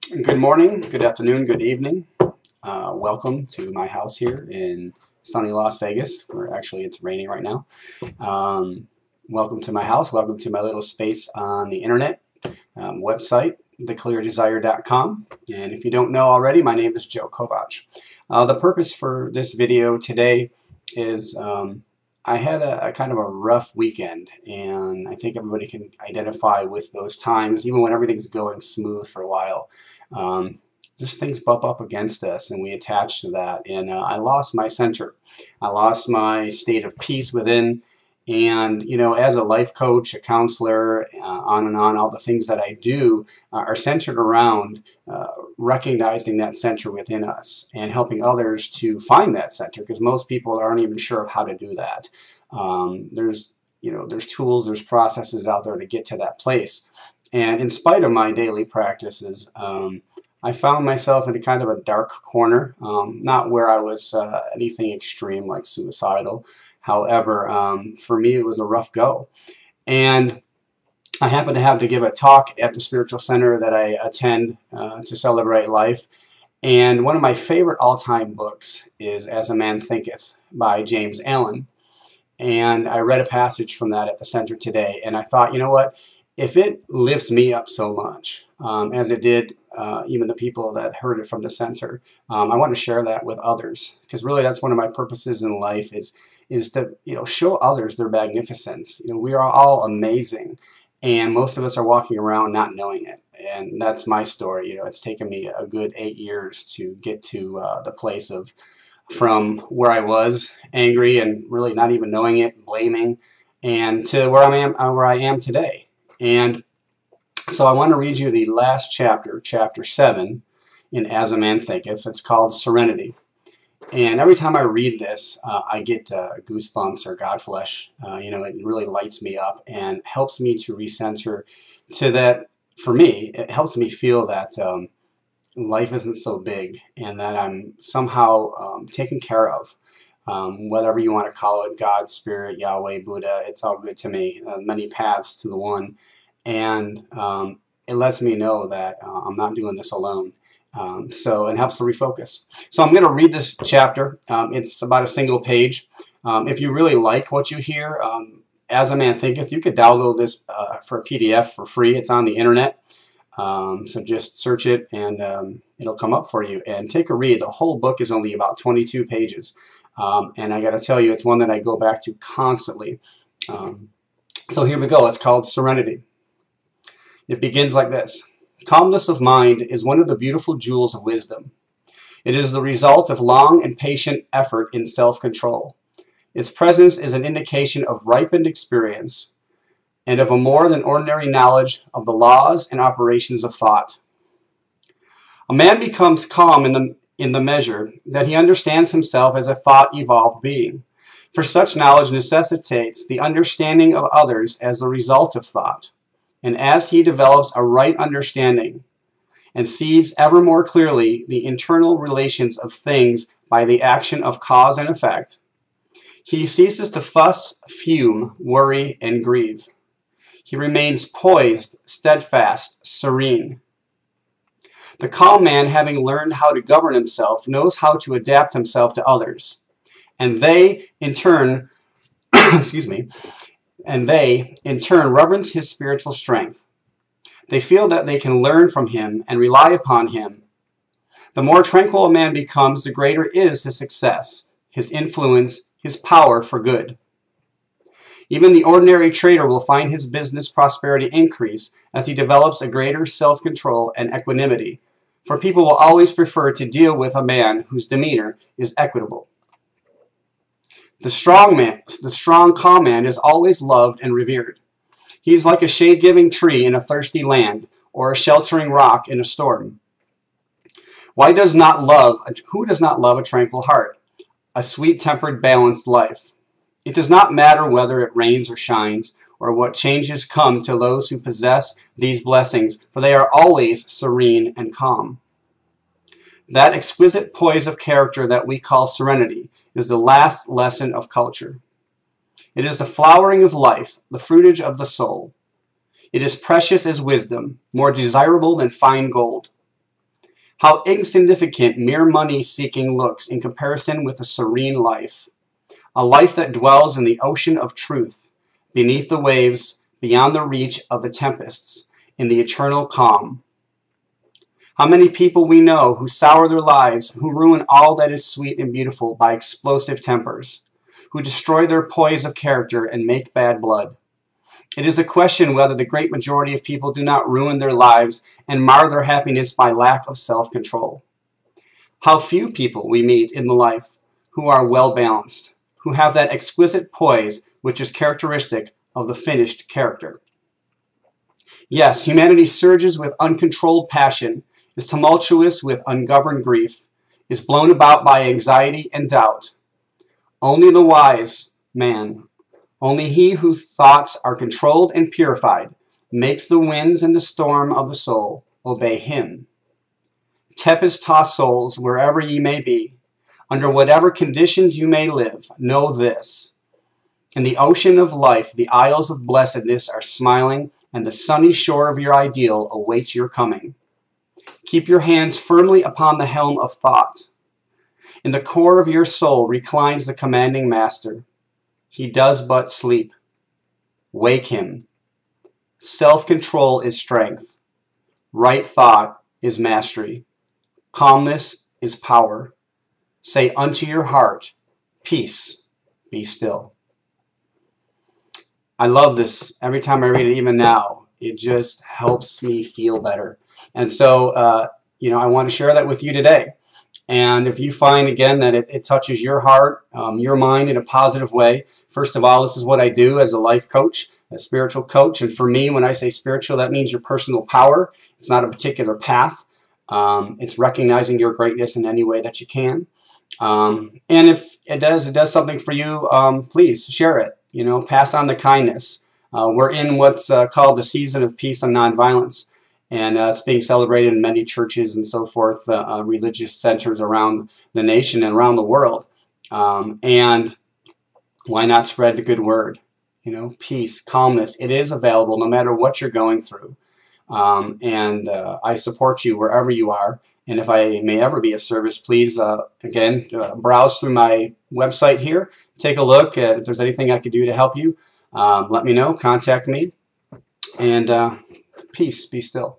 Good morning, good afternoon, good evening. Welcome to my house here in sunny Las Vegas, where actually it's raining right now. Welcome to my house. Welcome to my little space on the internet website, thecleardesire.com. And if you don't know already, my name is Joe Kovach. The purpose for this video today is I had a kind of a rough weekend, and I think everybody can identify with those times, even when everything's going smooth for a while. Just things bump up against us, and we attach to that. And I lost my center. I lost my state of peace within. And, you know, as a life coach, a counselor, on and on, all the things that I do are centered around recognizing that center within us and helping others to find that center, because most people aren't even sure of how to do that. There's tools, there's processes out there to get to that place. And in spite of my daily practices, I found myself in a kind of a dark corner, not where I was anything extreme like suicidal. However, for me, it was a rough go. And I happened to have to give a talk at the spiritual center that I attend to celebrate life. And one of my favorite all-time books is As a Man Thinketh by James Allen. And I read a passage from that at the center today. And I thought, you know what? If it lifts me up so much, as it did even the people that heard it from the center, I want to share that with others, because really that's one of my purposes in life is to show others their magnificence. We are all amazing, and most of us are walking around not knowing it. And that's my story. It's taken me a good 8 years to get to the place of from where I was angry and really not even knowing it, blaming, and to where I am today. And so I want to read you the last chapter, chapter 7, in As a Man Thinketh. It's called Serenity. And every time I read this, I get goosebumps or godflesh. It really lights me up and helps me to recenter to that. For me, it helps me feel that life isn't so big and that I'm somehow taken care of. Whatever you want to call it, God, Spirit, Yahweh, Buddha, it's all good to me. Many paths to the one. And it lets me know that I'm not doing this alone. So it helps to refocus. So I'm going to read this chapter. It's about a single page. If you really like what you hear, As a Man Thinketh, you could download this for a PDF for free. It's on the internet. So just search it and it'll come up for you. And take a read. The whole book is only about 22 pages. And I got to tell you, it's one that I go back to constantly. So here we go. It's called Serenity. It begins like this. Calmness of mind is one of the beautiful jewels of wisdom. It is the result of long and patient effort in self-control. Its presence is an indication of ripened experience and of a more than ordinary knowledge of the laws and operations of thought. A man becomes calm in the measure that he understands himself as a thought-evolved being, for such knowledge necessitates the understanding of others as the result of thought. And as he develops a right understanding and sees ever more clearly the internal relations of things by the action of cause and effect, he ceases to fuss, fume, worry, and grieve. He remains poised, steadfast, serene. The calm man, having learned how to govern himself, knows how to adapt himself to others. And they, in turn, reverence his spiritual strength. They feel that they can learn from him and rely upon him. The more tranquil a man becomes, the greater is his success, his influence, his power for good. Even the ordinary trader will find his business prosperity increase as he develops a greater self-control and equanimity, for people will always prefer to deal with a man whose demeanor is equitable. The strong, calm man is always loved and revered. He is like a shade-giving tree in a thirsty land, or a sheltering rock in a storm. Who does not love a tranquil heart, a sweet-tempered, balanced life? It does not matter whether it rains or shines, or what changes come to those who possess these blessings, for they are always serene and calm. That exquisite poise of character that we call serenity is the last lesson of culture. It is the flowering of life, the fruitage of the soul. It is precious as wisdom, more desirable than fine gold. How insignificant mere money-seeking looks in comparison with a serene life. A life that dwells in the ocean of truth, beneath the waves, beyond the reach of the tempests, in the eternal calm. How many people we know who sour their lives, who ruin all that is sweet and beautiful by explosive tempers, who destroy their poise of character and make bad blood. It is a question whether the great majority of people do not ruin their lives and mar their happiness by lack of self-control. How few people we meet in life who are well-balanced, who have that exquisite poise which is characteristic of the finished character. Yes, humanity surges with uncontrolled passion, is tumultuous with ungoverned grief, is blown about by anxiety and doubt. Only the wise man, only he whose thoughts are controlled and purified, makes the winds and the storm of the soul obey him. Tempest-tossed souls, wherever ye may be, under whatever conditions you may live, know this. In the ocean of life, the isles of blessedness are smiling, and the sunny shore of your ideal awaits your coming. Keep your hands firmly upon the helm of thought. In the core of your soul reclines the commanding master. He does but sleep. Wake him. Self-control is strength. Right thought is mastery. Calmness is power. Say unto your heart, peace, be still. I love this. Every time I read it, even now, it just helps me feel better. And so, I want to share that with you today. And if you find, again, that it touches your heart, your mind in a positive way, first of all, this is what I do as a life coach, a spiritual coach. And for me, when I say spiritual, that means your personal power. It's not a particular path. It's recognizing your greatness in any way that you can. And if it does something for you, please share it. Pass on the kindness. We're in what's called the season of peace and nonviolence. And it's being celebrated in many churches and so forth, religious centers around the nation and around the world. And why not spread the good word? Peace, calmness. It is available no matter what you're going through. I support you wherever you are. And if I may ever be of service, please, again, browse through my website here. Take a look at if there's anything I could do to help you. Let me know. Contact me. And peace, be still.